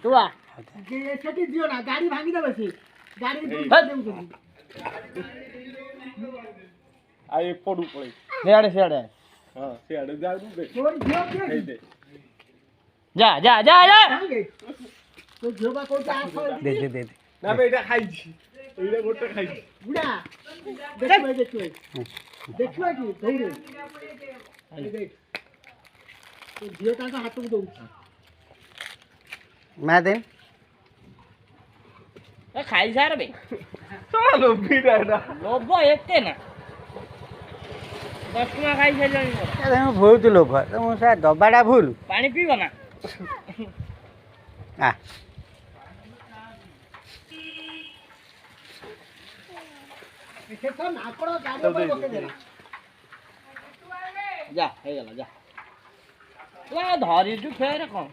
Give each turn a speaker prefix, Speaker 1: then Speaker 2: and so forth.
Speaker 1: तू आ सेठी दियो ना गाड़ी भांगी दे बसी गाड़ी देऊ
Speaker 2: आए पडू पड़े
Speaker 1: सेड़े सेड़े
Speaker 2: हां सेड़े जा दे
Speaker 1: तोर दियो के
Speaker 2: दे
Speaker 3: जा जा जा जा
Speaker 1: तो जोबा को जा
Speaker 4: दे
Speaker 2: ना बेटा खाइছি এইটা গোটা খাইছি
Speaker 1: বুড়া দেখো দেখো দেখো কি দৌড়ে এই দেখ তো দিও টাকা হাতକୁ দৌড়
Speaker 4: मैं दे
Speaker 3: ए खाई सार बे
Speaker 2: চলো বিড়াটা
Speaker 3: लोभ एते ना 10 टका खाई सारलनी
Speaker 4: अरे मैं बहुत लोभ तुम सा दबाड़ा भूल
Speaker 3: पानी पीबो ना
Speaker 4: आ
Speaker 1: से तो नाकड़ो गाड़ी पर बके दे
Speaker 3: जा हे गला जा तू धरी तू फेर कौन